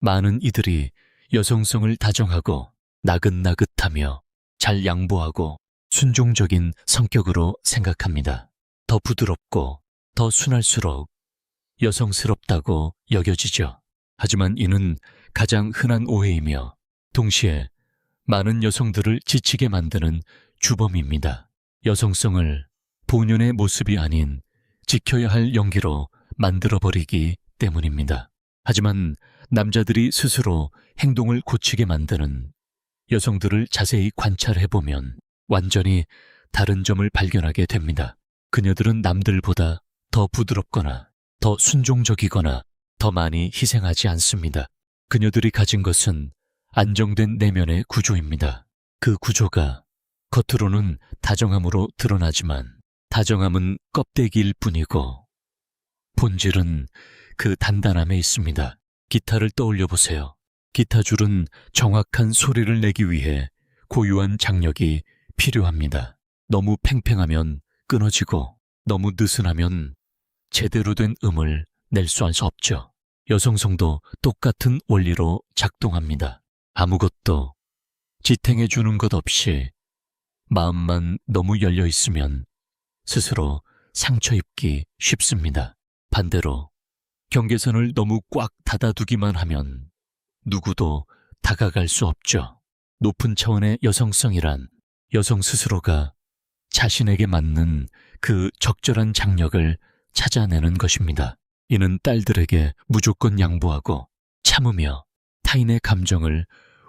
많은 이들이 여성성을 다정하고 나긋나긋하며 잘 양보하고 순종적인 성격으로 생각합니다. 더 부드럽고 더 순할수록 여성스럽다고 여겨지죠. 하지만 이는 가장 흔한 오해이며 동시에 많은 여성들을 지치게 만드는 주범입니다. 여성성을 본연의 모습이 아닌 지켜야 할 연기로 만들어버리기 때문입니다. 하지만 남자들이 스스로 행동을 고치게 만드는 여성들을 자세히 관찰해보면 완전히 다른 점을 발견하게 됩니다. 그녀들은 남들보다 더 부드럽거나 더 순종적이거나 더 많이 희생하지 않습니다. 그녀들이 가진 것은 안정된 내면의 구조입니다. 그 구조가 겉으로는 다정함으로 드러나지만 다정함은 껍데기일 뿐이고 본질은 그 단단함에 있습니다. 기타를 떠올려 보세요. 기타줄은 정확한 소리를 내기 위해 고유한 장력이 필요합니다. 너무 팽팽하면 끊어지고 너무 느슨하면 제대로 된 음을 낼 수 없죠. 여성성도 똑같은 원리로 작동합니다. 아무것도 지탱해 주는 것 없이 마음만 너무 열려 있으면 스스로 상처 입기 쉽습니다. 반대로 경계선을 너무 꽉 닫아두기만 하면 누구도 다가갈 수 없죠. 높은 차원의 여성성이란 여성 스스로가 자신에게 맞는 그 적절한 장력을 찾아내는 것입니다. 이는 딸들에게 무조건 양보하고 참으며 타인의 감정을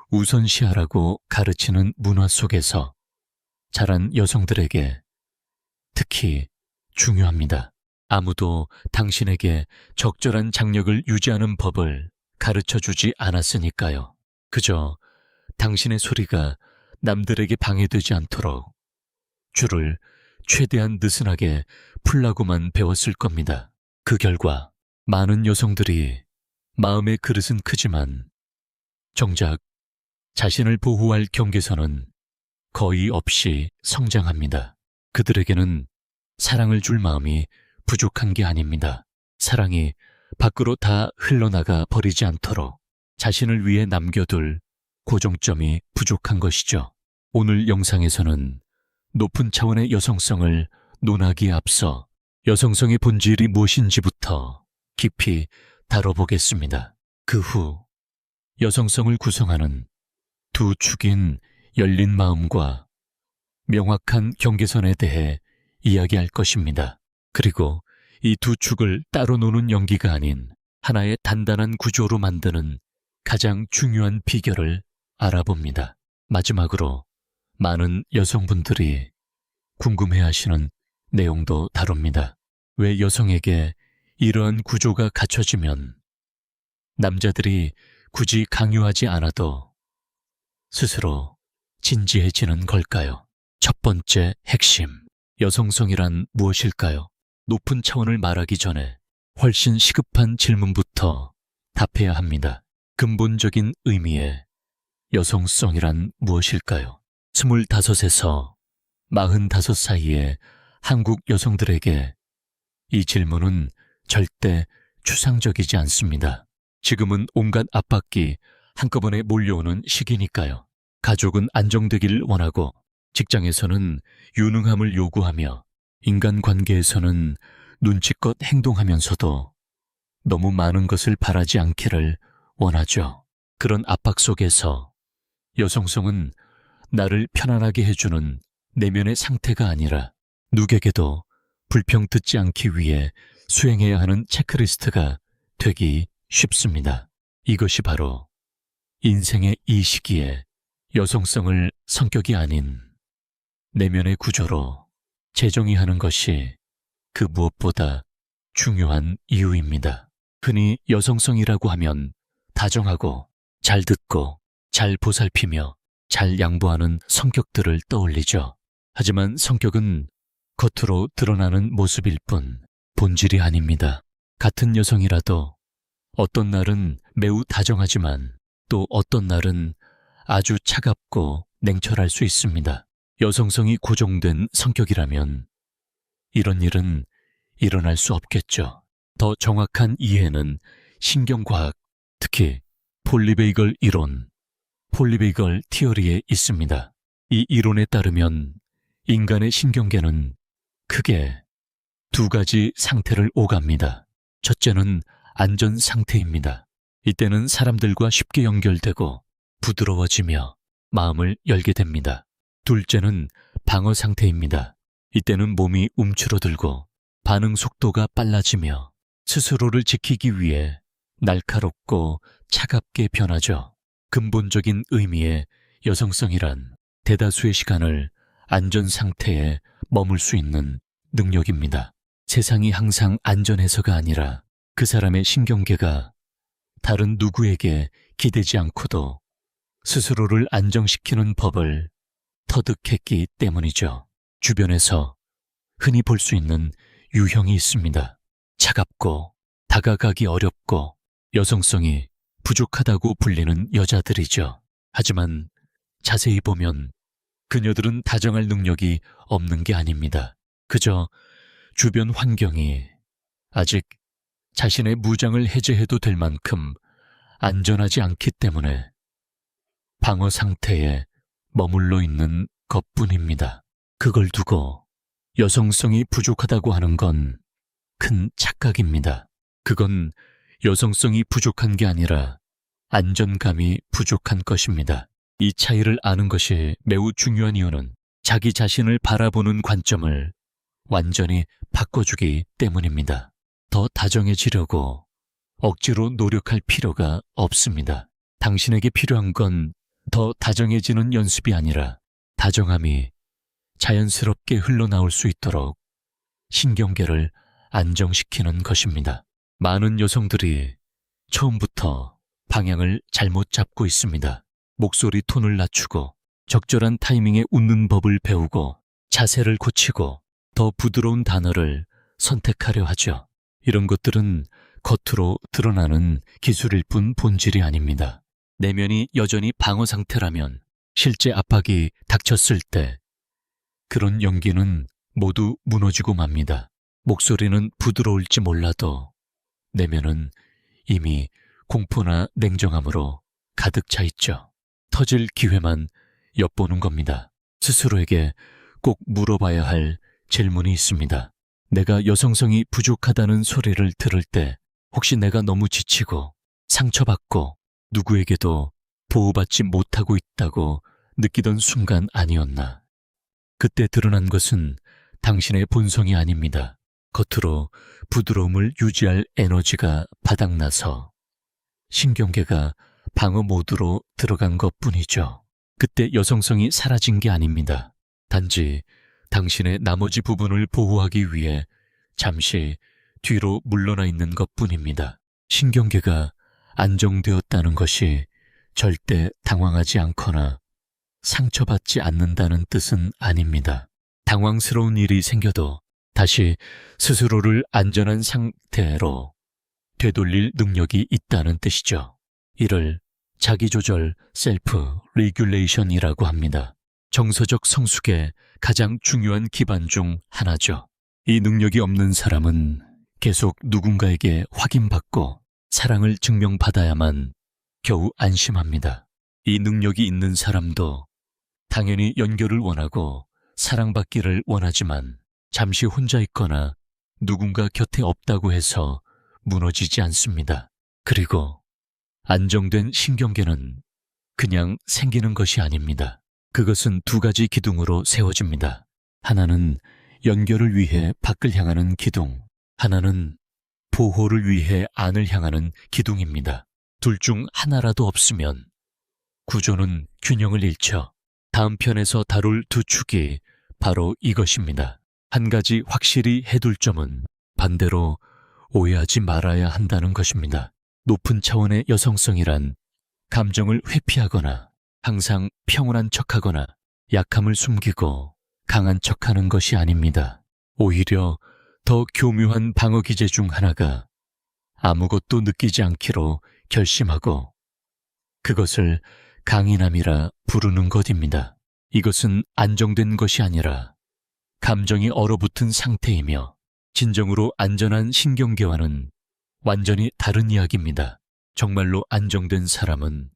우선시하라고 가르치는 문화 속에서 자란 여성들에게 특히 중요합니다. 아무도 당신에게 적절한 장력을 유지하는 법을 가르쳐주지 않았으니까요. 그저 당신의 소리가 남들에게 방해되지 않도록 줄을 최대한 느슨하게 풀라고만 배웠을 겁니다. 그 결과 많은 여성들이 마음의 그릇은 크지만 정작 자신을 보호할 경계선은 거의 없이 성장합니다. 그들에게는 사랑을 줄 마음이 부족한 게 아닙니다. 사랑이 밖으로 다 흘러나가 버리지 않도록 자신을 위해 남겨둘 고정점이 부족한 것이죠. 오늘 영상에서는 높은 차원의 여성성을 논하기에 앞서 여성성의 본질이 무엇인지부터 깊이 다뤄보겠습니다. 그 후 여성성을 구성하는 두 축인 열린 마음과 명확한 경계선에 대해 이야기할 것입니다. 그리고 이 두 축을 따로 노는 연기가 아닌 하나의 단단한 구조로 만드는 가장 중요한 비결을 알아봅니다. 마지막으로 많은 여성분들이 궁금해하시는 내용도 다룹니다. 왜 여성에게 이러한 구조가 갖춰지면 남자들이 굳이 강요하지 않아도 스스로 진지해지는 걸까요? 첫 번째 핵심, 여성성이란 무엇일까요? 높은 차원을 말하기 전에 훨씬 시급한 질문부터 답해야 합니다. 근본적인 의미의 여성성이란 무엇일까요? 25에서 45 사이의 한국 여성들에게 이 질문은 절대 추상적이지 않습니다. 지금은 온갖 압박이 한꺼번에 몰려오는 시기니까요. 가족은 안정되기를 원하고 직장에서는 유능함을 요구하며 인간관계에서는 눈치껏 행동하면서도 너무 많은 것을 바라지 않기를 원하죠. 그런 압박 속에서 여성성은 나를 편안하게 해주는 내면의 상태가 아니라 누구에게도 불평 듣지 않기 위해 수행해야 하는 체크리스트가 되기 쉽습니다. 이것이 바로 인생의 이 시기에 여성성을 성격이 아닌 내면의 구조로 재정의하는 것이 그 무엇보다 중요한 이유입니다. 흔히 여성성이라고 하면 다정하고 잘 듣고 잘 보살피며 잘 양보하는 성격들을 떠올리죠. 하지만 성격은 겉으로 드러나는 모습일 뿐 본질이 아닙니다. 같은 여성이라도 어떤 날은 매우 다정하지만 또 어떤 날은 아주 차갑고 냉철할 수 있습니다. 여성성이 고정된 성격이라면 이런 일은 일어날 수 없겠죠. 더 정확한 이해는 신경과학, 특히 폴리베이걸 이론, 폴리베이걸 티어리에 있습니다. 이 이론에 따르면 인간의 신경계는 크게 두 가지 상태를 오갑니다. 첫째는 안전 상태입니다. 이때는 사람들과 쉽게 연결되고 부드러워지며 마음을 열게 됩니다. 둘째는 방어 상태입니다. 이때는 몸이 움츠러들고 반응 속도가 빨라지며 스스로를 지키기 위해 날카롭고 차갑게 변하죠. 근본적인 의미의 여성성이란 대다수의 시간을 안전 상태에 머물 수 있는 능력입니다. 세상이 항상 안전해서가 아니라 그 사람의 신경계가 다른 누구에게 기대지 않고도 스스로를 안정시키는 법을 터득했기 때문이죠. 주변에서 흔히 볼 수 있는 유형이 있습니다. 차갑고 다가가기 어렵고 여성성이 부족하다고 불리는 여자들이죠. 하지만 자세히 보면 그녀들은 다정할 능력이 없는 게 아닙니다. 그저 주변 환경이 아직 자신의 무장을 해제해도 될 만큼 안전하지 않기 때문에 방어 상태에 머물러 있는 것뿐입니다. 그걸 두고 여성성이 부족하다고 하는 건 큰 착각입니다. 그건 여성성이 부족한 게 아니라 안전감이 부족한 것입니다. 이 차이를 아는 것이 매우 중요한 이유는 자기 자신을 바라보는 관점을 완전히 바꿔주기 때문입니다. 더 다정해지려고 억지로 노력할 필요가 없습니다. 당신에게 필요한 건 더 다정해지는 연습이 아니라 다정함이 자연스럽게 흘러나올 수 있도록 신경계를 안정시키는 것입니다. 많은 여성들이 처음부터 방향을 잘못 잡고 있습니다. 목소리 톤을 낮추고 적절한 타이밍에 웃는 법을 배우고 자세를 고치고 더 부드러운 단어를 선택하려 하죠. 이런 것들은 겉으로 드러나는 기술일 뿐 본질이 아닙니다. 내면이 여전히 방어 상태라면 실제 압박이 닥쳤을 때 그런 연기는 모두 무너지고 맙니다. 목소리는 부드러울지 몰라도 내면은 이미 공포나 냉정함으로 가득 차 있죠. 터질 기회만 엿보는 겁니다. 스스로에게 꼭 물어봐야 할 질문이 있습니다. 내가 여성성이 부족하다는 소리를 들을 때 혹시 내가 너무 지치고 상처받고 누구에게도 보호받지 못하고 있다고 느끼던 순간 아니었나? 그때 드러난 것은 당신의 본성이 아닙니다. 겉으로 부드러움을 유지할 에너지가 바닥나서 신경계가 방어 모드로 들어간 것뿐이죠. 그때 여성성이 사라진 게 아닙니다. 단지 당신의 나머지 부분을 보호하기 위해 잠시 뒤로 물러나 있는 것뿐입니다. 신경계가 안정되었다는 것이 절대 당황하지 않거나 상처받지 않는다는 뜻은 아닙니다. 당황스러운 일이 생겨도 다시 스스로를 안전한 상태로 되돌릴 능력이 있다는 뜻이죠. 이를 자기조절 셀프 리귤레이션이라고 합니다. 정서적 성숙의 가장 중요한 기반 중 하나죠. 이 능력이 없는 사람은 계속 누군가에게 확인받고 사랑을 증명받아야만 겨우 안심합니다. 이 능력이 있는 사람도 당연히 연결을 원하고 사랑받기를 원하지만 잠시 혼자 있거나 누군가 곁에 없다고 해서 무너지지 않습니다. 그리고 안정된 신경계는 그냥 생기는 것이 아닙니다. 그것은 두 가지 기둥으로 세워집니다. 하나는 연결을 위해 밖을 향하는 기둥, 하나는 보호를 위해 안을 향하는 기둥입니다. 둘 중 하나라도 없으면 구조는 균형을 잃죠. 다음 편에서 다룰 두 축이 바로 이것입니다. 한 가지 확실히 해둘 점은 반대로 오해하지 말아야 한다는 것입니다. 높은 차원의 여성성이란 감정을 회피하거나 항상 평온한 척하거나 약함을 숨기고 강한 척하는 것이 아닙니다. 오히려 더 교묘한 방어 기제 중 하나가 아무것도 느끼지 않기로 결심하고 그것을 강인함이라 부르는 것입니다. 이것은 안정된 것이 아니라 감정이 얼어붙은 상태이며 진정으로 안전한 신경계와는 완전히 다른 이야기입니다. 정말로 안정된 사람은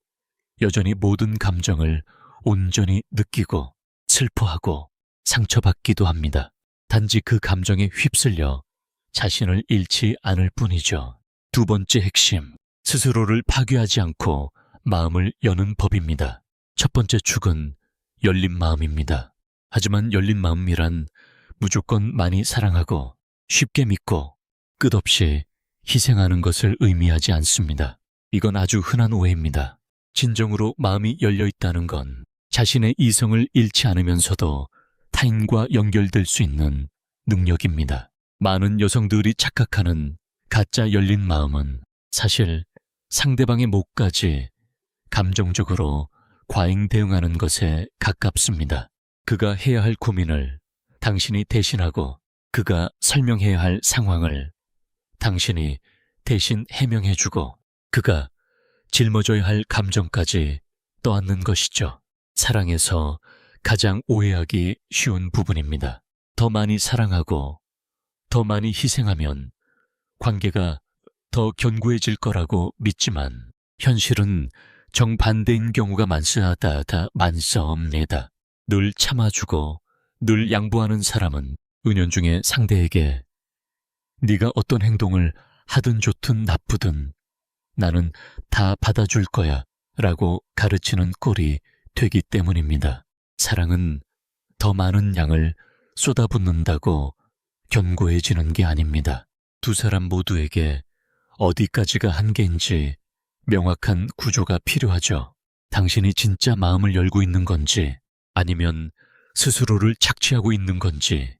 여전히 모든 감정을 온전히 느끼고 슬퍼하고 상처받기도 합니다. 단지 그 감정에 휩쓸려 자신을 잃지 않을 뿐이죠. 두 번째 핵심, 스스로를 파괴하지 않고 마음을 여는 법입니다. 첫 번째 축은 열린 마음입니다. 하지만 열린 마음이란 무조건 많이 사랑하고 쉽게 믿고 끝없이 희생하는 것을 의미하지 않습니다. 이건 아주 흔한 오해입니다. 진정으로 마음이 열려 있다는 건 자신의 이성을 잃지 않으면서도 타인과 연결될 수 있는 능력입니다. 많은 여성들이 착각하는 가짜 열린 마음은 사실 상대방의 몫까지 감정적으로 과잉 대응하는 것에 가깝습니다. 그가 해야 할 고민을 당신이 대신하고 그가 설명해야 할 상황을 당신이 대신 해명해주고 그가 짊어져야 할 감정까지 떠안는 것이죠. 사랑에서 가장 오해하기 쉬운 부분입니다. 더 많이 사랑하고 더 많이 희생하면 관계가 더 견고해질 거라고 믿지만 현실은 정반대인 경우가 많사옵니다. 늘 참아주고 늘 양보하는 사람은 은연중에 상대에게 네가 어떤 행동을 하든 좋든 나쁘든 나는 다 받아줄 거야 라고 가르치는 꼴이 되기 때문입니다. 사랑은 더 많은 양을 쏟아붓는다고 견고해지는 게 아닙니다. 두 사람 모두에게 어디까지가 한계인지 명확한 구조가 필요하죠. 당신이 진짜 마음을 열고 있는 건지 아니면 스스로를 착취하고 있는 건지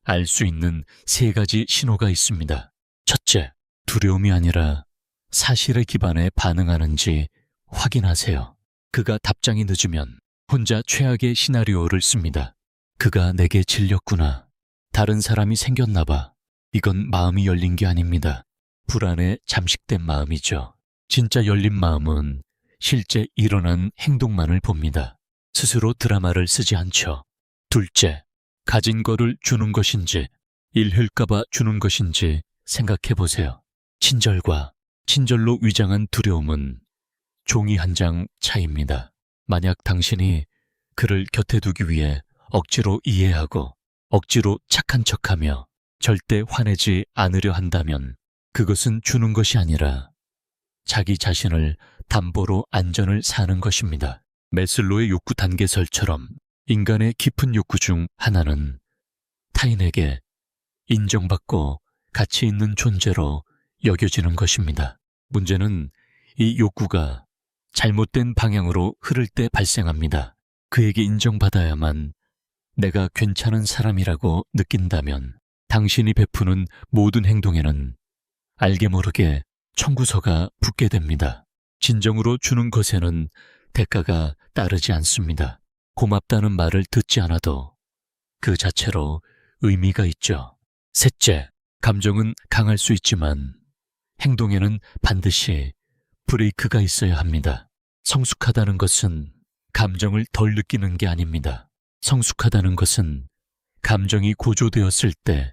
알 수 있는 세 가지 신호가 있습니다. 첫째, 두려움이 아니라 사실에 기반해 반응하는지 확인하세요. 그가 답장이 늦으면 혼자 최악의 시나리오를 씁니다. 그가 내게 질렸구나. 다른 사람이 생겼나 봐. 이건 마음이 열린 게 아닙니다. 불안에 잠식된 마음이죠. 진짜 열린 마음은 실제 일어난 행동만을 봅니다. 스스로 드라마를 쓰지 않죠. 둘째, 가진 거를 주는 것인지 잃을까봐 주는 것인지 생각해 보세요. 친절과 친절로 위장한 두려움은 종이 한 장 차이입니다. 만약 당신이 그를 곁에 두기 위해 억지로 이해하고 억지로 착한 척하며 절대 화내지 않으려 한다면 그것은 주는 것이 아니라 자기 자신을 담보로 안전을 사는 것입니다. 매슬로의 욕구 단계설처럼 인간의 깊은 욕구 중 하나는 타인에게 인정받고 가치 있는 존재로 여겨지는 것입니다. 문제는 이 욕구가 잘못된 방향으로 흐를 때 발생합니다. 그에게 인정받아야만 내가 괜찮은 사람이라고 느낀다면 당신이 베푸는 모든 행동에는 알게 모르게 청구서가 붙게 됩니다. 진정으로 주는 것에는 대가가 따르지 않습니다. 고맙다는 말을 듣지 않아도 그 자체로 의미가 있죠. 셋째, 감정은 강할 수 있지만 행동에는 반드시 브레이크가 있어야 합니다. 성숙하다는 것은 감정을 덜 느끼는 게 아닙니다. 성숙하다는 것은 감정이 고조되었을 때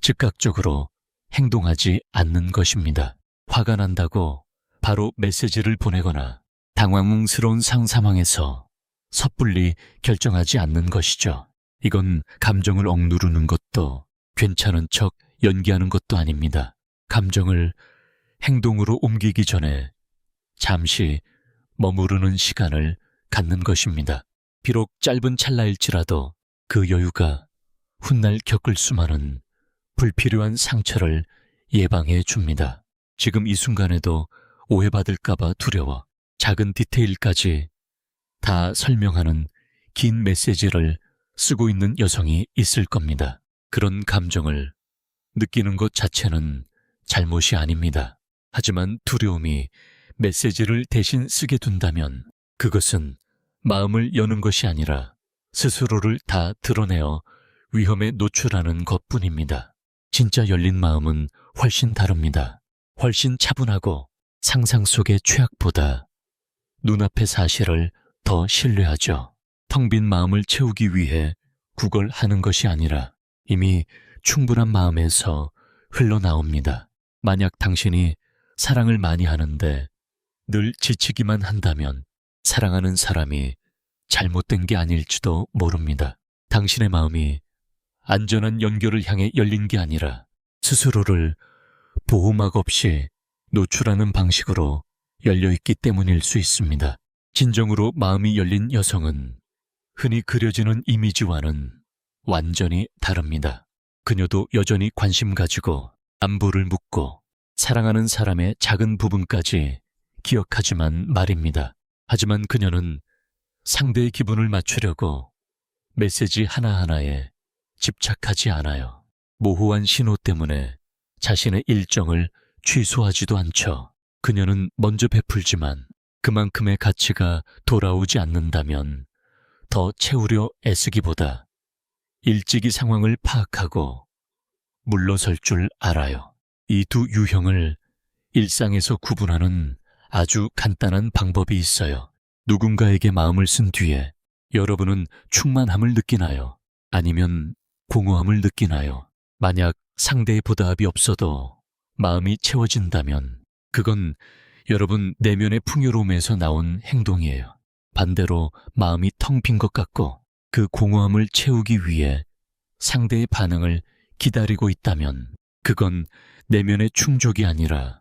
즉각적으로 행동하지 않는 것입니다. 화가 난다고 바로 메시지를 보내거나 당황스러운 상황에서 섣불리 결정하지 않는 것이죠. 이건 감정을 억누르는 것도 괜찮은 척 연기하는 것도 아닙니다. 감정을 행동으로 옮기기 전에 잠시 머무르는 시간을 갖는 것입니다. 비록 짧은 찰나일지라도 그 여유가 훗날 겪을 수많은 불필요한 상처를 예방해 줍니다. 지금 이 순간에도 오해받을까봐 두려워 작은 디테일까지 다 설명하는 긴 메시지를 쓰고 있는 여성이 있을 겁니다. 그런 감정을 느끼는 것 자체는 잘못이 아닙니다. 하지만 두려움이 메시지를 대신 쓰게 둔다면 그것은 마음을 여는 것이 아니라 스스로를 다 드러내어 위험에 노출하는 것뿐입니다. 진짜 열린 마음은 훨씬 다릅니다. 훨씬 차분하고 상상 속의 최악보다 눈앞의 사실을 더 신뢰하죠. 텅 빈 마음을 채우기 위해 구걸하는 것이 아니라 이미 충분한 마음에서 흘러나옵니다. 만약 당신이 사랑을 많이 하는데 늘 지치기만 한다면 사랑하는 사람이 잘못된 게 아닐지도 모릅니다. 당신의 마음이 안전한 연결을 향해 열린 게 아니라 스스로를 보호막 없이 노출하는 방식으로 열려있기 때문일 수 있습니다. 진정으로 마음이 열린 여성은 흔히 그려지는 이미지와는 완전히 다릅니다. 그녀도 여전히 관심 가지고 안부를 묻고 사랑하는 사람의 작은 부분까지 기억하지만 말입니다. 하지만 그녀는 상대의 기분을 맞추려고 메시지 하나하나에 집착하지 않아요. 모호한 신호 때문에 자신의 일정을 취소하지도 않죠. 그녀는 먼저 베풀지만 그만큼의 가치가 돌아오지 않는다면 더 채우려 애쓰기보다 일찍이 상황을 파악하고 물러설 줄 알아요. 이 두 유형을 일상에서 구분하는 아주 간단한 방법이 있어요. 누군가에게 마음을 쓴 뒤에 여러분은 충만함을 느끼나요? 아니면 공허함을 느끼나요? 만약 상대의 보답이 없어도 마음이 채워진다면 그건 여러분 내면의 풍요로움에서 나온 행동이에요. 반대로 마음이 텅 빈 것 같고 그 공허함을 채우기 위해 상대의 반응을 기다리고 있다면 그건 내면의 충족이 아니라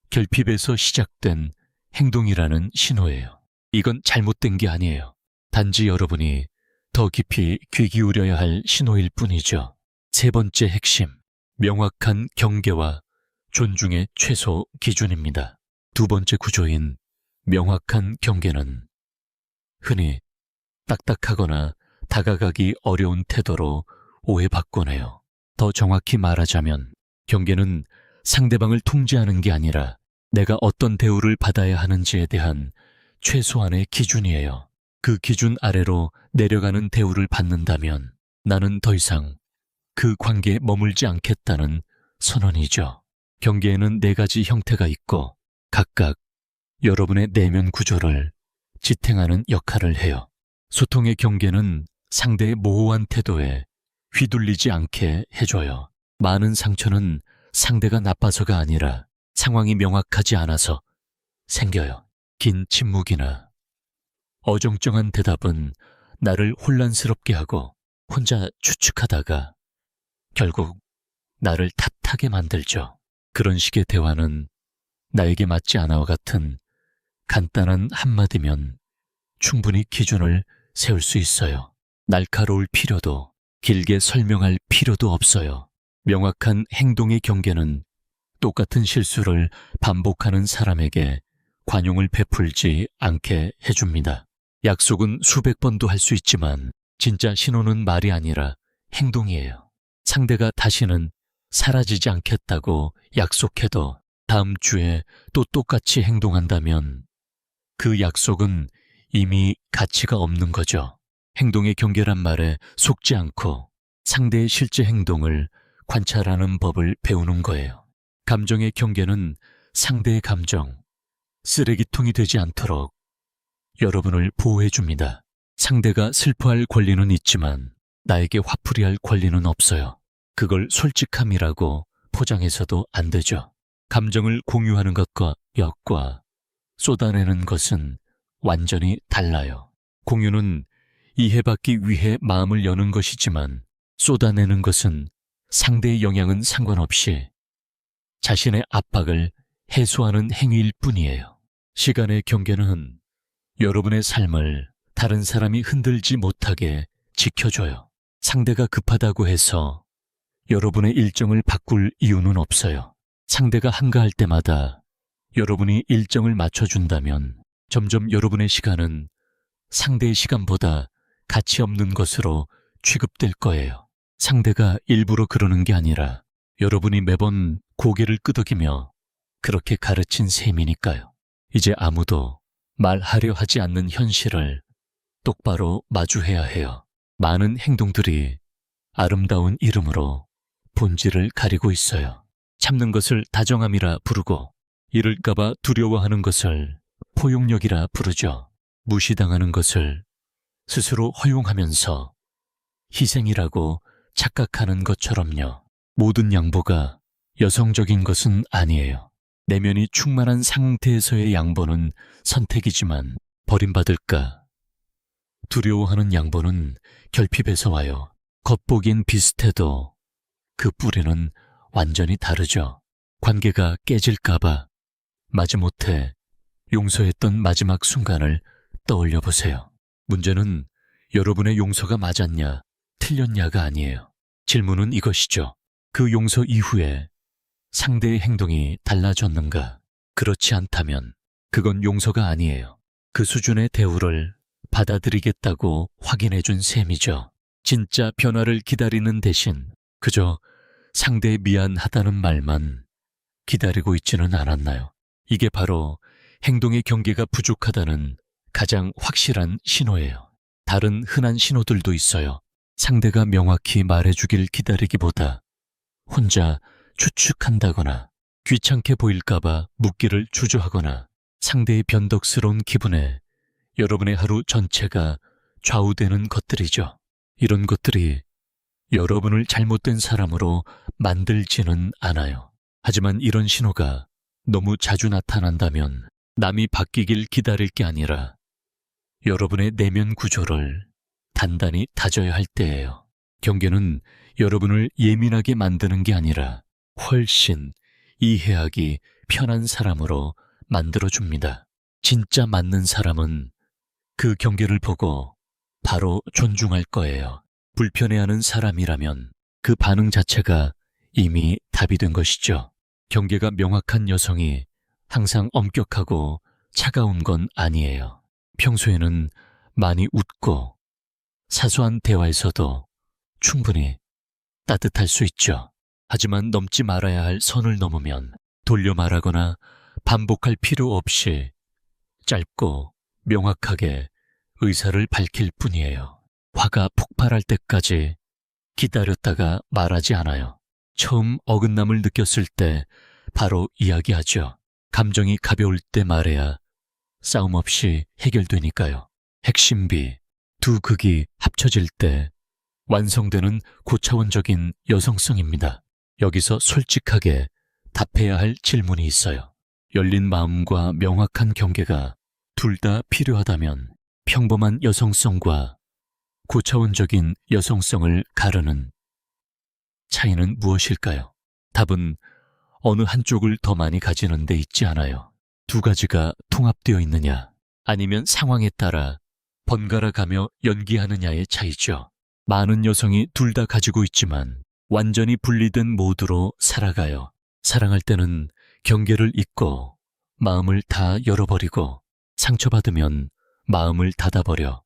결핍에서 시작된 행동이라는 신호예요. 이건 잘못된 게 아니에요. 단지 여러분이 더 깊이 귀 기울여야 할 신호일 뿐이죠. 세 번째 핵심, 명확한 경계와 존중의 최소 기준입니다. 두 번째 구조인 명확한 경계는 흔히 딱딱하거나 다가가기 어려운 태도로 오해받곤 해요. 더 정확히 말하자면 경계는 상대방을 통제하는 게 아니라 내가 어떤 대우를 받아야 하는지에 대한 최소한의 기준이에요. 그 기준 아래로 내려가는 대우를 받는다면 나는 더 이상 그 관계에 머물지 않겠다는 선언이죠. 경계에는 네 가지 형태가 있고 각각 여러분의 내면 구조를 지탱하는 역할을 해요. 소통의 경계는 상대의 모호한 태도에 휘둘리지 않게 해줘요. 많은 상처는 상대가 나빠서가 아니라 상황이 명확하지 않아서 생겨요. 긴 침묵이나 어정쩡한 대답은 나를 혼란스럽게 하고 혼자 추측하다가 결국 나를 탓하게 만들죠. 그런 식의 대화는 나에게 맞지 않아와 같은 간단한 한마디면 충분히 기준을 세울 수 있어요. 날카로울 필요도 길게 설명할 필요도 없어요. 명확한 행동의 경계는 똑같은 실수를 반복하는 사람에게 관용을 베풀지 않게 해줍니다. 약속은 수백 번도 할 수 있지만 진짜 신호는 말이 아니라 행동이에요. 상대가 다시는 사라지지 않겠다고 약속해도 다음 주에 또 똑같이 행동한다면 그 약속은 이미 가치가 없는 거죠. 행동의 경계란 말에 속지 않고 상대의 실제 행동을 관찰하는 법을 배우는 거예요. 감정의 경계는 상대의 감정, 쓰레기통이 되지 않도록 여러분을 보호해줍니다. 상대가 슬퍼할 권리는 있지만 나에게 화풀이할 권리는 없어요. 그걸 솔직함이라고 포장해서도 안 되죠. 감정을 공유하는 것과 역과 쏟아내는 것은 완전히 달라요. 공유는 이해받기 위해 마음을 여는 것이지만 쏟아내는 것은 상대의 영향은 상관없이 자신의 압박을 해소하는 행위일 뿐이에요. 시간의 경계는 여러분의 삶을 다른 사람이 흔들지 못하게 지켜줘요. 상대가 급하다고 해서 여러분의 일정을 바꿀 이유는 없어요. 상대가 한가할 때마다 여러분이 일정을 맞춰준다면 점점 여러분의 시간은 상대의 시간보다 가치 없는 것으로 취급될 거예요. 상대가 일부러 그러는 게 아니라 여러분이 매번 고개를 끄덕이며 그렇게 가르친 셈이니까요. 이제 아무도 말하려 하지 않는 현실을 똑바로 마주해야 해요. 많은 행동들이 아름다운 이름으로 본질을 가리고 있어요. 참는 것을 다정함이라 부르고 잃을까봐 두려워하는 것을 포용력이라 부르죠. 무시당하는 것을 스스로 허용하면서 희생이라고 착각하는 것처럼요. 모든 양보가 여성적인 것은 아니에요. 내면이 충만한 상태에서의 양보는 선택이지만 버림받을까 두려워하는 양보는 결핍에서 와요. 겉보기엔 비슷해도 그 뿌리는 완전히 다르죠. 관계가 깨질까봐 마지못해 용서했던 마지막 순간을 떠올려 보세요. 문제는 여러분의 용서가 맞았냐, 틀렸냐가 아니에요. 질문은 이것이죠. 그 용서 이후에 상대의 행동이 달라졌는가? 그렇지 않다면 그건 용서가 아니에요. 그 수준의 대우를 받아들이겠다고 확인해 준 셈이죠. 진짜 변화를 기다리는 대신 그저 상대의 미안하다는 말만 기다리고 있지는 않았나요? 이게 바로 행동의 경계가 부족하다는 가장 확실한 신호예요. 다른 흔한 신호들도 있어요. 상대가 명확히 말해주길 기다리기보다 혼자 추측한다거나 귀찮게 보일까봐 묻기를 주저하거나 상대의 변덕스러운 기분에 여러분의 하루 전체가 좌우되는 것들이죠. 이런 것들이 여러분을 잘못된 사람으로 만들지는 않아요. 하지만 이런 신호가 너무 자주 나타난다면 남이 바뀌길 기다릴 게 아니라 여러분의 내면 구조를 단단히 다져야 할 때예요. 경계는 여러분을 예민하게 만드는 게 아니라 훨씬 이해하기 편한 사람으로 만들어줍니다. 진짜 맞는 사람은 그 경계를 보고 바로 존중할 거예요. 불편해하는 사람이라면 그 반응 자체가 이미 답이 된 것이죠. 경계가 명확한 여성이 항상 엄격하고 차가운 건 아니에요. 평소에는 많이 웃고 사소한 대화에서도 충분히 따뜻할 수 있죠. 하지만 넘지 말아야 할 선을 넘으면 돌려 말하거나 반복할 필요 없이 짧고 명확하게 의사를 밝힐 뿐이에요. 화가 폭발할 때까지 기다렸다가 말하지 않아요. 처음 어긋남을 느꼈을 때 바로 이야기하죠. 감정이 가벼울 때 말해야 싸움 없이 해결되니까요. 핵심비, 두 극이 합쳐질 때 완성되는 고차원적인 여성성입니다. 여기서 솔직하게 답해야 할 질문이 있어요. 열린 마음과 명확한 경계가 둘 다 필요하다면 평범한 여성성과 고차원적인 여성성을 가르는 차이는 무엇일까요? 답은 어느 한쪽을 더 많이 가지는 데 있지 않아요. 두 가지가 통합되어 있느냐, 아니면 상황에 따라 번갈아 가며 연기하느냐의 차이죠. 많은 여성이 둘 다 가지고 있지만 완전히 분리된 모드로 살아가요. 사랑할 때는 경계를 잊고 마음을 다 열어버리고 상처받으면 마음을 닫아버려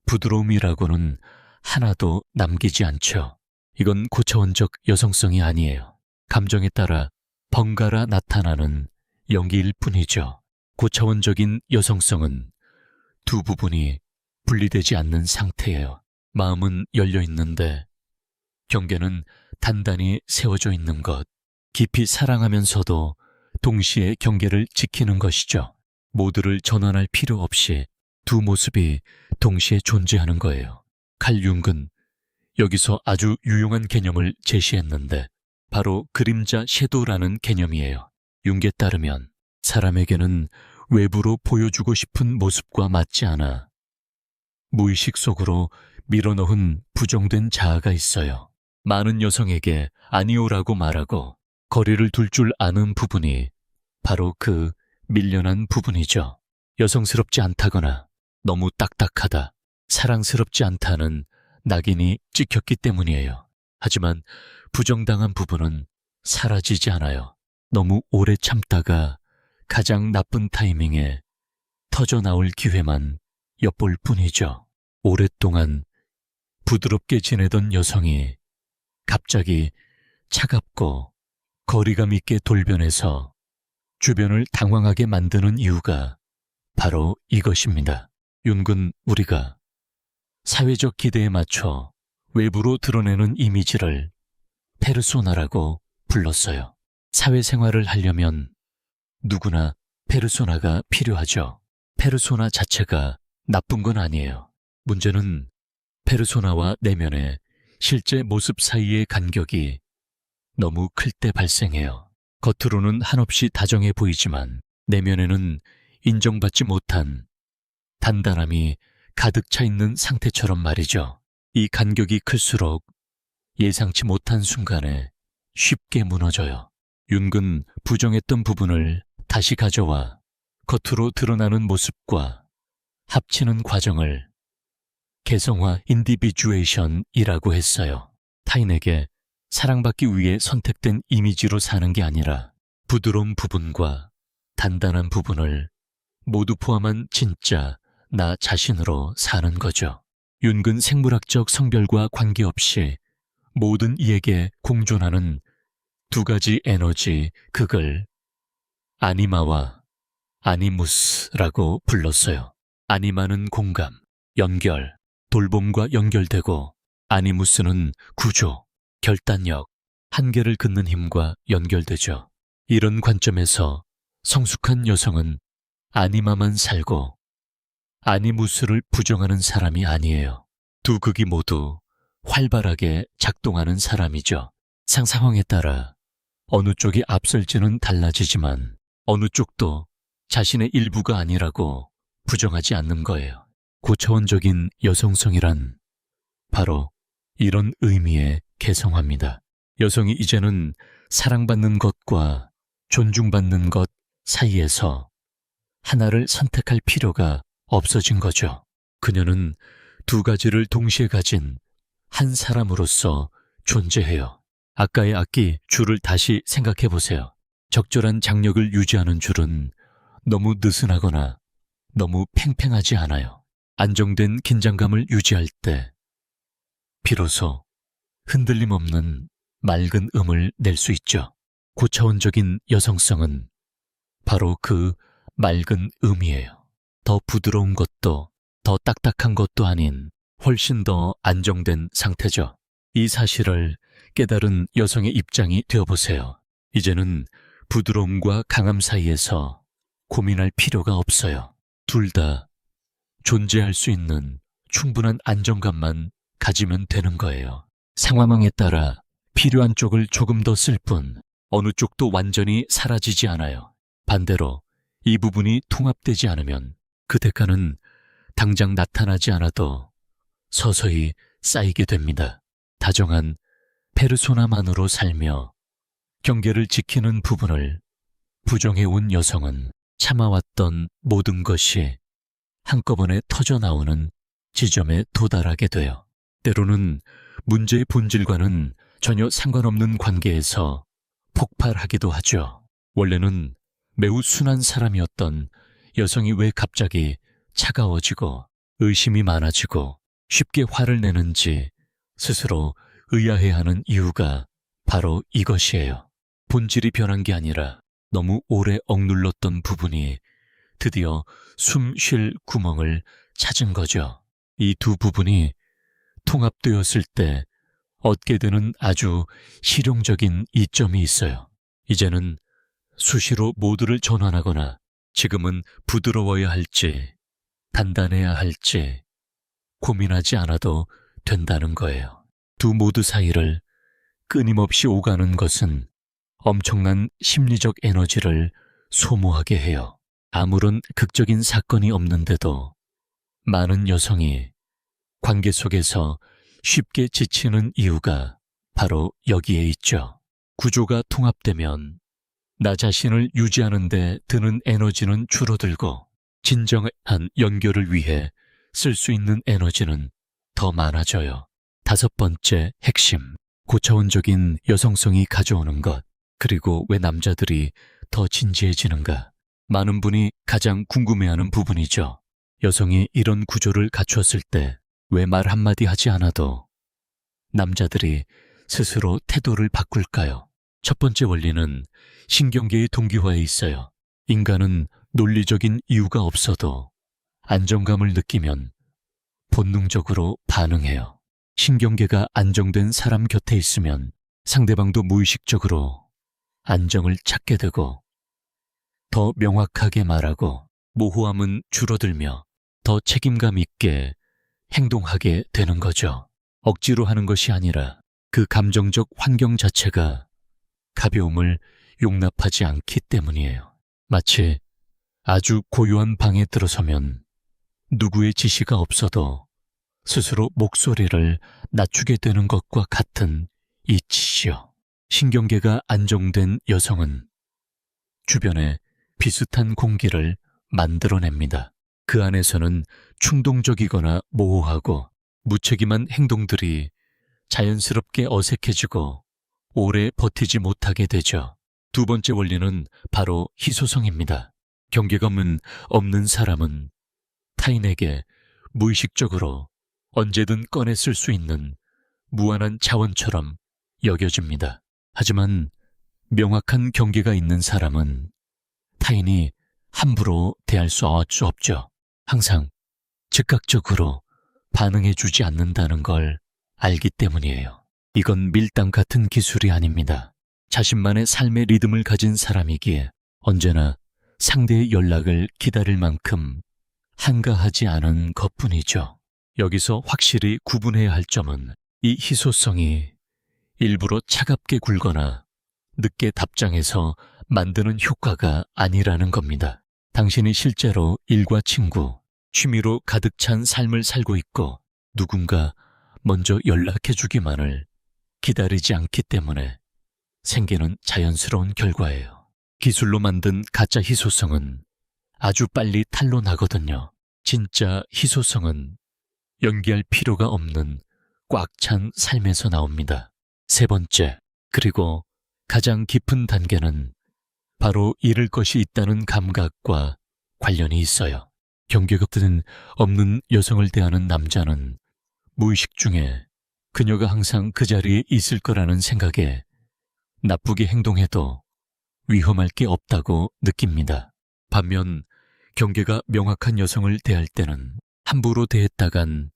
부드러움이라고는 하나도 남기지 않죠. 이건 고차원적 여성성이 아니에요. 감정에 따라 번갈아 나타나는 연기일 뿐이죠. 고차원적인 여성성은 두 부분이 분리되지 않는 상태예요. 마음은 열려 있는데 경계는 단단히 세워져 있는 것, 깊이 사랑하면서도 동시에 경계를 지키는 것이죠. 모두를 전환할 필요 없이 두 모습이 동시에 존재하는 거예요. 칼 융은 여기서 아주 유용한 개념을 제시했는데 바로 그림자 섀도우라는 개념이에요. 융에 따르면 사람에게는 외부로 보여주고 싶은 모습과 맞지 않아 무의식 속으로 밀어넣은 부정된 자아가 있어요. 많은 여성에게 아니오라고 말하고 거리를 둘 줄 아는 부분이 바로 그 밀려난 부분이죠. 여성스럽지 않다거나 너무 딱딱하다, 사랑스럽지 않다는 낙인이 찍혔기 때문이에요. 하지만 부정당한 부분은 사라지지 않아요. 너무 오래 참다가 가장 나쁜 타이밍에 터져나올 기회만 엿볼 뿐이죠. 오랫동안 부드럽게 지내던 여성이 갑자기 차갑고 거리감 있게 돌변해서 주변을 당황하게 만드는 이유가 바로 이것입니다. 융은 우리가 사회적 기대에 맞춰 외부로 드러내는 이미지를 페르소나라고 불렀어요. 사회생활을 하려면 누구나 페르소나가 필요하죠. 페르소나 자체가 나쁜 건 아니에요. 문제는 페르소나와 내면의 실제 모습 사이의 간격이 너무 클 때 발생해요. 겉으로는 한없이 다정해 보이지만 내면에는 인정받지 못한 단단함이 가득 차 있는 상태처럼 말이죠. 이 간격이 클수록 예상치 못한 순간에 쉽게 무너져요. 윤근 부정했던 부분을 다시 가져와 겉으로 드러나는 모습과 합치는 과정을 개성화 인디비주에이션이라고 했어요. 타인에게 사랑받기 위해 선택된 이미지로 사는 게 아니라 부드러운 부분과 단단한 부분을 모두 포함한 진짜 나 자신으로 사는 거죠. 윤근 생물학적 성별과 관계없이 모든 이에게 공존하는 두 가지 에너지, 그걸 아니마와 아니무스라고 불렀어요. 아니마는 공감, 연결, 돌봄과 연결되고, 아니무스는 구조, 결단력, 한계를 긋는 힘과 연결되죠. 이런 관점에서 성숙한 여성은 아니마만 살고 아니무스를 부정하는 사람이 아니에요. 두 극이 모두 활발하게 작동하는 사람이죠. 상황에 따라 어느 쪽이 앞설지는 달라지지만 어느 쪽도 자신의 일부가 아니라고 부정하지 않는 거예요. 고차원적인 여성성이란 바로 이런 의미의 개성화입니다. 여성이 이제는 사랑받는 것과 존중받는 것 사이에서 하나를 선택할 필요가 없어진 거죠. 그녀는 두 가지를 동시에 가진 한 사람으로서 존재해요. 아까의 악기 줄을 다시 생각해 보세요. 적절한 장력을 유지하는 줄은 너무 느슨하거나 너무 팽팽하지 않아요. 안정된 긴장감을 유지할 때 비로소 흔들림 없는 맑은 음을 낼 수 있죠. 고차원적인 여성성은 바로 그 맑은 음이에요. 더 부드러운 것도 더 딱딱한 것도 아닌 훨씬 더 안정된 상태죠. 이 사실을 깨달은 여성의 입장이 되어보세요. 이제는 부드러움과 강함 사이에서 고민할 필요가 없어요. 둘 다 존재할 수 있는 충분한 안정감만 가지면 되는 거예요. 상황에 따라 필요한 쪽을 조금 더 쓸 뿐 어느 쪽도 완전히 사라지지 않아요. 반대로 이 부분이 통합되지 않으면 그 대가는 당장 나타나지 않아도 서서히 쌓이게 됩니다. 다정한 페르소나만으로 살며 경계를 지키는 부분을 부정해온 여성은 참아왔던 모든 것이 한꺼번에 터져나오는 지점에 도달하게 돼요. 때로는 문제의 본질과는 전혀 상관없는 관계에서 폭발하기도 하죠. 원래는 매우 순한 사람이었던 여성이 왜 갑자기 차가워지고 의심이 많아지고 쉽게 화를 내는지 스스로 의아해하는 이유가 바로 이것이에요. 본질이 변한 게 아니라 너무 오래 억눌렀던 부분이 드디어 숨 쉴 구멍을 찾은 거죠. 이 두 부분이 통합되었을 때 얻게 되는 아주 실용적인 이점이 있어요. 이제는 수시로 모두를 전환하거나 지금은 부드러워야 할지 단단해야 할지 고민하지 않아도 된다는 거예요. 두 모두 사이를 끊임없이 오가는 것은 엄청난 심리적 에너지를 소모하게 해요. 아무런 극적인 사건이 없는데도 많은 여성이 관계 속에서 쉽게 지치는 이유가 바로 여기에 있죠. 구조가 통합되면 나 자신을 유지하는 데 드는 에너지는 줄어들고 진정한 연결을 위해 쓸 수 있는 에너지는 더 많아져요. 다섯 번째 핵심, 고차원적인 여성성이 가져오는 것. 그리고 왜 남자들이 더 진지해지는가? 많은 분이 가장 궁금해하는 부분이죠. 여성이 이런 구조를 갖추었을 때 왜 말 한마디 하지 않아도 남자들이 스스로 태도를 바꿀까요? 첫 번째 원리는 신경계의 동기화에 있어요. 인간은 논리적인 이유가 없어도 안정감을 느끼면 본능적으로 반응해요. 신경계가 안정된 사람 곁에 있으면 상대방도 무의식적으로 안정을 찾게 되고 더 명확하게 말하고 모호함은 줄어들며 더 책임감 있게 행동하게 되는 거죠. 억지로 하는 것이 아니라 그 감정적 환경 자체가 가벼움을 용납하지 않기 때문이에요. 마치 아주 고요한 방에 들어서면 누구의 지시가 없어도 스스로 목소리를 낮추게 되는 것과 같은 이치시요. 신경계가 안정된 여성은 주변에 비슷한 공기를 만들어냅니다. 그 안에서는 충동적이거나 모호하고 무책임한 행동들이 자연스럽게 어색해지고 오래 버티지 못하게 되죠. 두 번째 원리는 바로 희소성입니다. 경계감은 없는 사람은 타인에게 무의식적으로 언제든 꺼내 쓸 수 있는 무한한 자원처럼 여겨집니다. 하지만 명확한 경계가 있는 사람은 타인이 함부로 대할 수 없죠. 항상 즉각적으로 반응해주지 않는다는 걸 알기 때문이에요. 이건 밀당 같은 기술이 아닙니다. 자신만의 삶의 리듬을 가진 사람이기에 언제나 상대의 연락을 기다릴 만큼 한가하지 않은 것뿐이죠. 여기서 확실히 구분해야 할 점은 이 희소성이 일부러 차갑게 굴거나 늦게 답장해서 만드는 효과가 아니라는 겁니다. 당신이 실제로 일과 친구, 취미로 가득 찬 삶을 살고 있고 누군가 먼저 연락해주기만을 기다리지 않기 때문에 생기는 자연스러운 결과예요. 기술로 만든 가짜 희소성은 아주 빨리 탄로나거든요. 진짜 희소성은 연기할 필요가 없는 꽉 찬 삶에서 나옵니다. 세 번째, 그리고 가장 깊은 단계는 바로 잃을 것이 있다는 감각과 관련이 있어요. 경계가 없는 여성을 대하는 남자는 무의식 중에 그녀가 항상 그 자리에 있을 거라는 생각에 나쁘게 행동해도 위험할 게 없다고 느낍니다. 반면 경계가 명확한 여성을 대할 때는 함부로 대했다간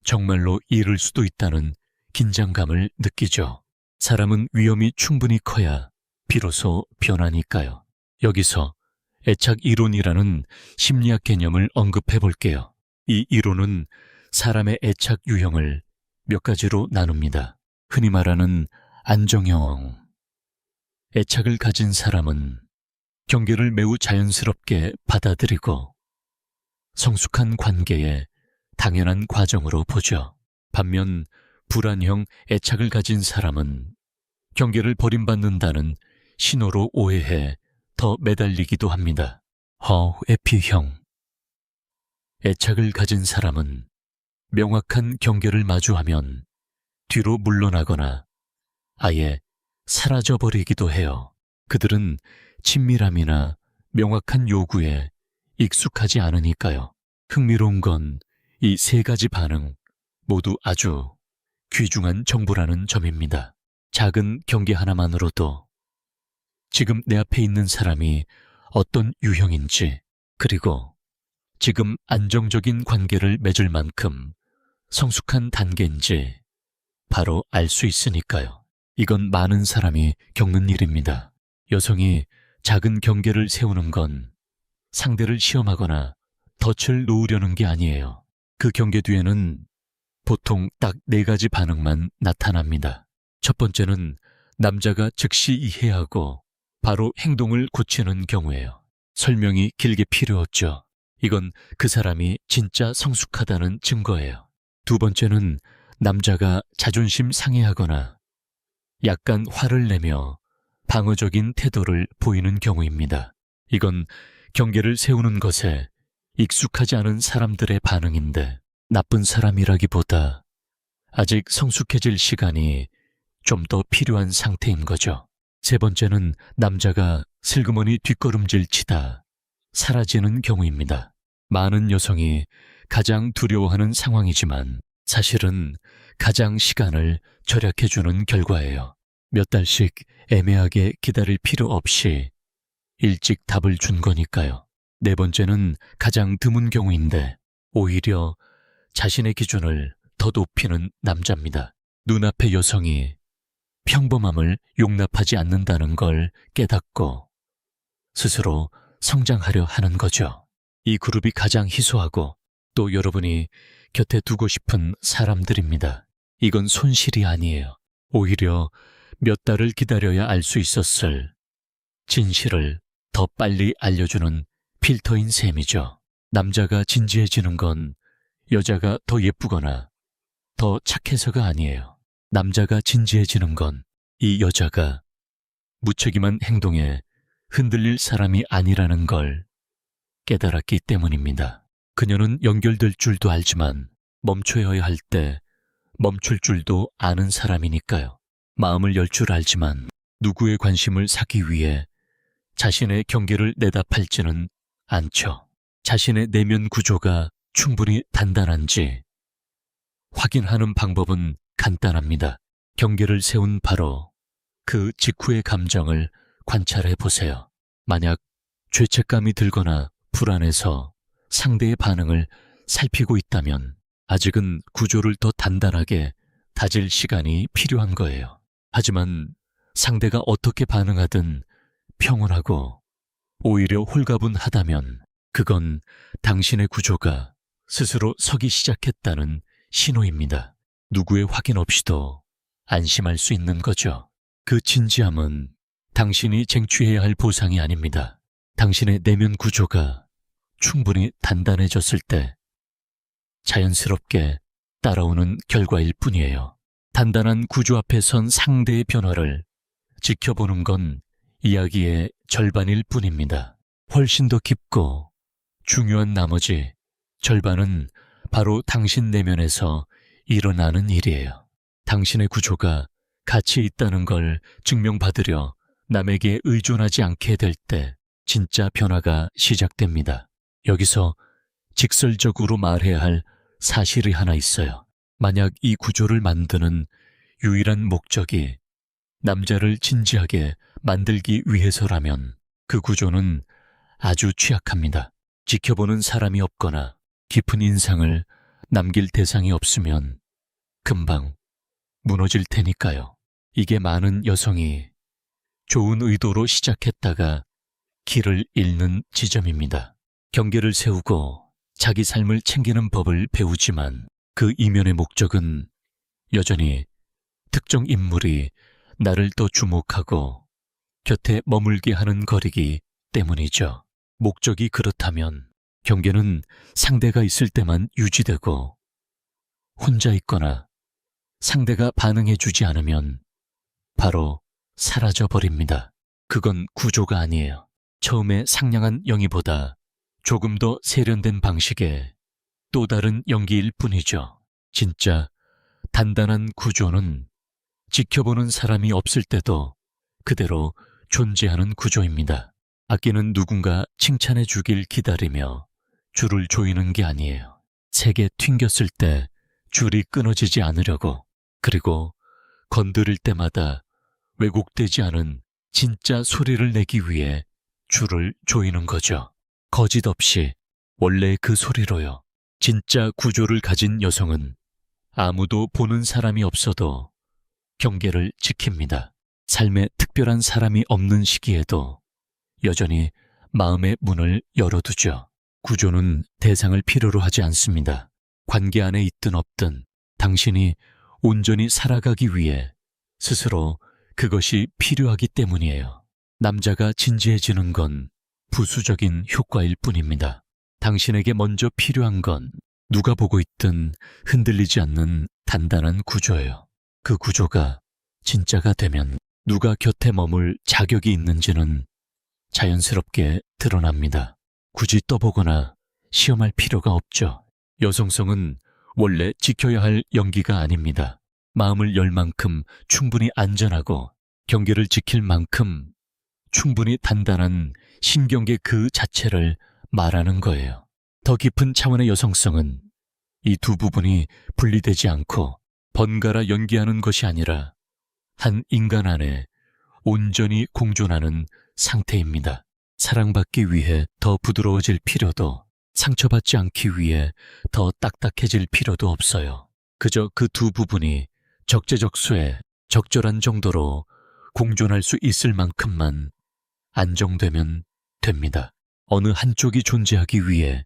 정말로 잃을 수도 있다는 긴장감을 느끼죠. 사람은 위험이 충분히 커야 비로소 변하니까요. 여기서 애착 이론이라는 심리학 개념을 언급해 볼게요. 이 이론은 사람의 애착 유형을 몇 가지로 나눕니다. 흔히 말하는 안정형. 애착을 가진 사람은 경계를 매우 자연스럽게 받아들이고 성숙한 관계에 당연한 과정으로 보죠. 반면 불안형 애착을 가진 사람은 경계를 버림받는다는 신호로 오해해 더 매달리기도 합니다. 에피형 애착을 가진 사람은 명확한 경계를 마주하면 뒤로 물러나거나 아예 사라져버리기도 해요. 그들은 친밀함이나 명확한 요구에 익숙하지 않으니까요. 흥미로운 건 이 세 가지 반응 모두 아주 귀중한 정보라는 점입니다. 작은 경계 하나만으로도 지금 내 앞에 있는 사람이 어떤 유형인지, 그리고 지금 안정적인 관계를 맺을 만큼 성숙한 단계인지 바로 알 수 있으니까요. 이건 많은 사람이 겪는 일입니다. 여성이 작은 경계를 세우는 건 상대를 시험하거나 덫을 놓으려는 게 아니에요. 그 경계 뒤에는 보통 딱 4가지 반응만 나타납니다. 첫 번째는 남자가 즉시 이해하고 바로 행동을 고치는 경우예요. 설명이 길게 필요 없죠. 이건 그 사람이 진짜 성숙하다는 증거예요. 두 번째는 남자가 자존심 상해하거나 약간 화를 내며 방어적인 태도를 보이는 경우입니다. 이건 경계를 세우는 것에 익숙하지 않은 사람들의 반응인데 나쁜 사람이라기보다 아직 성숙해질 시간이 좀 더 필요한 상태인 거죠. 세 번째는 남자가 슬그머니 뒷걸음질 치다 사라지는 경우입니다. 많은 여성이 가장 두려워하는 상황이지만 사실은 가장 시간을 절약해주는 결과예요. 몇 달씩 애매하게 기다릴 필요 없이 일찍 답을 준 거니까요. 네 번째는 가장 드문 경우인데 오히려 자신의 기준을 더 높이는 남자입니다. 눈앞의 여성이 평범함을 용납하지 않는다는 걸 깨닫고 스스로 성장하려 하는 거죠. 이 그룹이 가장 희소하고 또 여러분이 곁에 두고 싶은 사람들입니다. 이건 손실이 아니에요. 오히려 몇 달을 기다려야 알 수 있었을 진실을 더 빨리 알려주는 필터인 셈이죠. 남자가 진지해지는 건 여자가 더 예쁘거나 더 착해서가 아니에요. 남자가 진지해지는 건 이 여자가 무책임한 행동에 흔들릴 사람이 아니라는 걸 깨달았기 때문입니다. 그녀는 연결될 줄도 알지만 멈춰야 할 때 멈출 줄도 아는 사람이니까요. 마음을 열 줄 알지만 누구의 관심을 사기 위해 자신의 경계를 내다 팔지는 않죠. 자신의 내면 구조가 충분히 단단한지 확인하는 방법은 간단합니다. 경계를 세운 바로 그 직후의 감정을 관찰해 보세요. 만약 죄책감이 들거나 불안해서 상대의 반응을 살피고 있다면 아직은 구조를 더 단단하게 다질 시간이 필요한 거예요. 하지만 상대가 어떻게 반응하든 평온하고 오히려 홀가분하다면 그건 당신의 구조가 스스로 서기 시작했다는 신호입니다. 누구의 확인 없이도 안심할 수 있는 거죠. 그 진지함은 당신이 쟁취해야 할 보상이 아닙니다. 당신의 내면 구조가 충분히 단단해졌을 때 자연스럽게 따라오는 결과일 뿐이에요. 단단한 구조 앞에 선 상대의 변화를 지켜보는 건 이야기의 절반일 뿐입니다. 훨씬 더 깊고 중요한 나머지 절반은 바로 당신 내면에서 일어나는 일이에요. 당신의 구조가 가치 있다는 걸 증명받으려 남에게 의존하지 않게 될 때 진짜 변화가 시작됩니다. 여기서 직설적으로 말해야 할 사실이 하나 있어요. 만약 이 구조를 만드는 유일한 목적이 남자를 진지하게 만들기 위해서라면 그 구조는 아주 취약합니다. 지켜보는 사람이 없거나 깊은 인상을 남길 대상이 없으면 금방 무너질 테니까요. 이게 많은 여성이 좋은 의도로 시작했다가 길을 잃는 지점입니다. 경계를 세우고 자기 삶을 챙기는 법을 배우지만 그 이면의 목적은 여전히 특정 인물이 나를 더 주목하고 곁에 머물게 하는 거리기 때문이죠. 목적이 그렇다면 경계는 상대가 있을 때만 유지되고 혼자 있거나 상대가 반응해주지 않으면 바로 사라져버립니다. 그건 구조가 아니에요. 처음에 상냥한 영희보다 조금 더 세련된 방식의 또 다른 연기일 뿐이죠. 진짜 단단한 구조는 지켜보는 사람이 없을 때도 그대로 존재하는 구조입니다. 아끼는 누군가 칭찬해 주길 기다리며 줄을 조이는 게 아니에요. 세게 튕겼을 때 줄이 끊어지지 않으려고, 그리고 건드릴 때마다 왜곡되지 않은 진짜 소리를 내기 위해 줄을 조이는 거죠. 거짓 없이 원래 그 소리로요. 진짜 구조를 가진 여성은 아무도 보는 사람이 없어도 경계를 지킵니다. 삶에 특별한 사람이 없는 시기에도 여전히 마음의 문을 열어두죠. 구조는 대상을 필요로 하지 않습니다. 관계 안에 있든 없든 당신이 온전히 살아가기 위해 스스로 그것이 필요하기 때문이에요. 남자가 진지해지는 건 부수적인 효과일 뿐입니다. 당신에게 먼저 필요한 건 누가 보고 있든 흔들리지 않는 단단한 구조예요. 그 구조가 진짜가 되면 누가 곁에 머물 자격이 있는지는 자연스럽게 드러납니다. 굳이 떠보거나 시험할 필요가 없죠. 여성성은 원래 지켜야 할 연기가 아닙니다. 마음을 열 만큼 충분히 안전하고 경계를 지킬 만큼 충분히 단단한 신경계 그 자체를 말하는 거예요. 더 깊은 차원의 여성성은 이 두 부분이 분리되지 않고 번갈아 연기하는 것이 아니라 한 인간 안에 온전히 공존하는 상태입니다. 사랑받기 위해 더 부드러워질 필요도, 상처받지 않기 위해 더 딱딱해질 필요도 없어요. 그저 그 두 부분이 적재적소에 적절한 정도로 공존할 수 있을 만큼만 안정되면 됩니다. 어느 한쪽이 존재하기 위해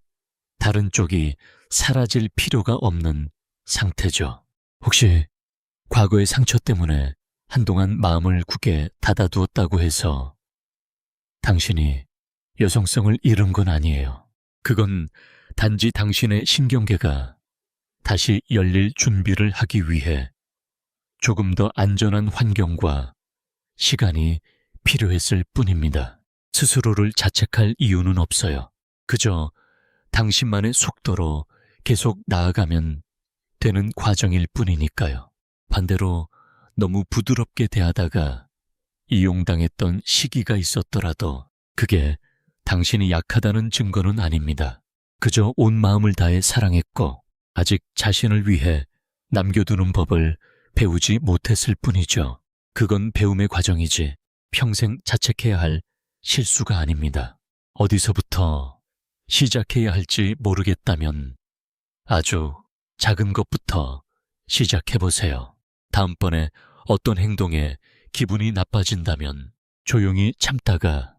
다른 쪽이 사라질 필요가 없는 상태죠. 혹시 과거의 상처 때문에 한동안 마음을 굳게 닫아두었다고 해서 당신이 여성성을 잃은 건 아니에요. 그건 단지 당신의 신경계가 다시 열릴 준비를 하기 위해 조금 더 안전한 환경과 시간이 필요했을 뿐입니다. 스스로를 자책할 이유는 없어요. 그저 당신만의 속도로 계속 나아가면 되는 과정일 뿐이니까요. 반대로 너무 부드럽게 대하다가 이용당했던 시기가 있었더라도 그게 당신이 약하다는 증거는 아닙니다. 그저 온 마음을 다해 사랑했고 아직 자신을 위해 남겨두는 법을 배우지 못했을 뿐이죠. 그건 배움의 과정이지 평생 자책해야 할 실수가 아닙니다. 어디서부터 시작해야 할지 모르겠다면 아주 작은 것부터 시작해보세요. 다음번에 어떤 행동에 기분이 나빠진다면 조용히 참다가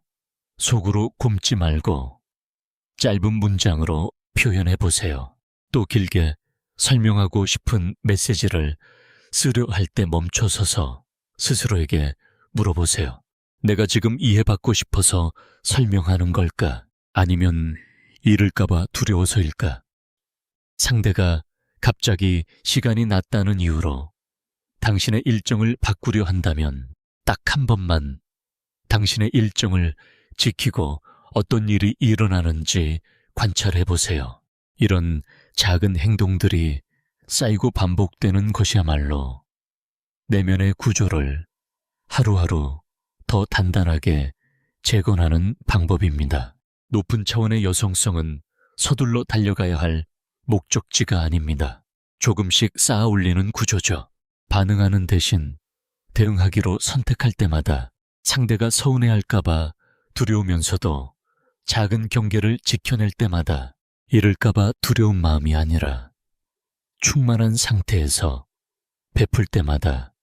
속으로 굶지 말고 짧은 문장으로 표현해보세요. 또 길게 설명하고 싶은 메시지를 쓰려 할 때 멈춰서서 스스로에게 물어보세요. 내가 지금 이해받고 싶어서 설명하는 걸까? 아니면 잃을까봐 두려워서일까? 상대가 갑자기 시간이 났다는 이유로 당신의 일정을 바꾸려 한다면 딱 한 번만 당신의 일정을 지키고 어떤 일이 일어나는지 관찰해 보세요. 이런 작은 행동들이 쌓이고 반복되는 것이야말로 내면의 구조를 하루하루 더 단단하게 재건하는 방법입니다. 높은 차원의 여성성은 서둘러 달려가야 할 목적지가 아닙니다. 조금씩 쌓아 올리는 구조죠. 반응하는 대신 대응하기로 선택할 때마다 상대가 서운해할까봐 두려우면서도 작은 경계를 지켜낼 때마다 잃을까봐 두려운 마음이 아니라 충만한 상태에서 베풀 때마다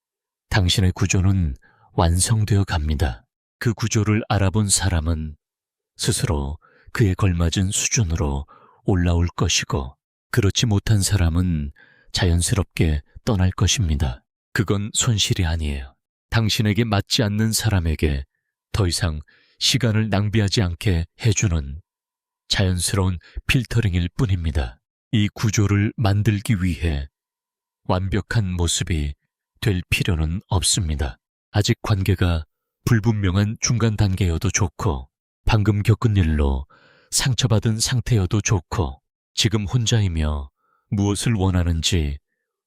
당신의 구조는 완성되어 갑니다. 그 구조를 알아본 사람은 스스로 그에 걸맞은 수준으로 올라올 것이고 그렇지 못한 사람은 자연스럽게 떠날 것입니다. 그건 손실이 아니에요. 당신에게 맞지 않는 사람에게 더 이상 시간을 낭비하지 않게 해주는 자연스러운 필터링일 뿐입니다. 이 구조를 만들기 위해 완벽한 모습이 될 필요는 없습니다. 아직 관계가 불분명한 중간 단계여도 좋고 방금 겪은 일로 상처받은 상태여도 좋고 지금 혼자이며 무엇을 원하는지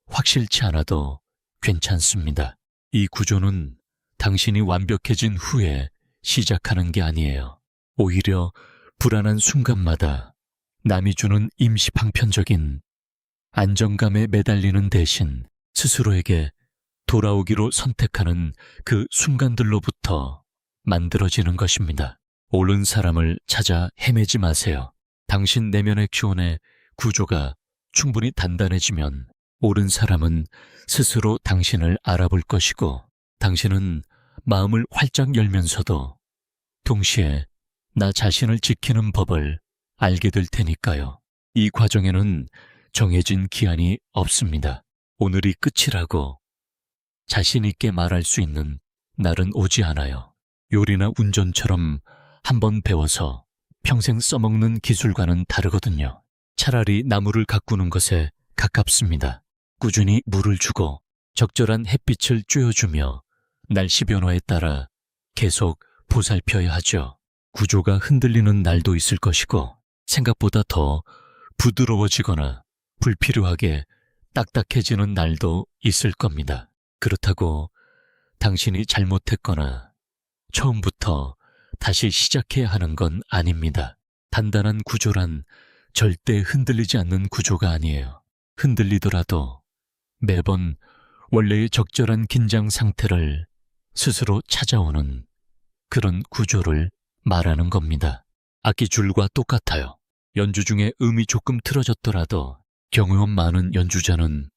확실치 않아도 괜찮습니다. 이 구조는 당신이 완벽해진 후에 시작하는 게 아니에요. 오히려 불안한 순간마다 남이 주는 임시 방편적인 안정감에 매달리는 대신 스스로에게 돌아오기로 선택하는 그 순간들로부터 만들어지는 것입니다. 옳은 사람을 찾아 헤매지 마세요. 당신 내면의 기원의 구조가 충분히 단단해지면 옳은 사람은 스스로 당신을 알아볼 것이고 당신은 마음을 활짝 열면서도 동시에 나 자신을 지키는 법을 알게 될 테니까요. 이 과정에는 정해진 기한이 없습니다. 오늘이 끝이라고 자신 있게 말할 수 있는 날은 오지 않아요. 요리나 운전처럼 한번 배워서 평생 써먹는 기술과는 다르거든요. 차라리 나무를 가꾸는 것에 가깝습니다. 꾸준히 물을 주고 적절한 햇빛을 쬐어주며 날씨 변화에 따라 계속 보살펴야 하죠. 구조가 흔들리는 날도 있을 것이고 생각보다 더 부드러워지거나 불필요하게 딱딱해지는 날도 있을 겁니다. 그렇다고 당신이 잘못했거나 처음부터 다시 시작해야 하는 건 아닙니다. 단단한 구조란 절대 흔들리지 않는 구조가 아니에요. 흔들리더라도 매번 원래의 적절한 긴장 상태를 스스로 찾아오는 그런 구조를 말하는 겁니다. 악기줄과 똑같아요. 연주 중에 음이 조금 틀어졌더라도 경험 많은 연주자는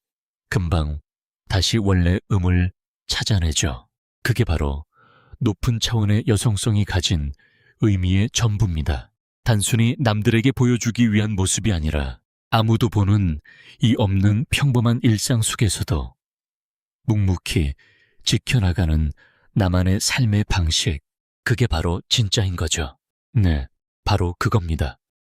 금방 다시 원래 음을 찾아내죠. 그게 바로 높은 차원의 여성성이 가진 의미의 전부입니다. 단순히 남들에게 보여주기 위한 모습이 아니라 아무도 보는 이 없는 평범한 일상 속에서도 묵묵히 지켜나가는 나만의 삶의 방식, 그게 바로 진짜인 거죠. 네, 바로 그겁니다.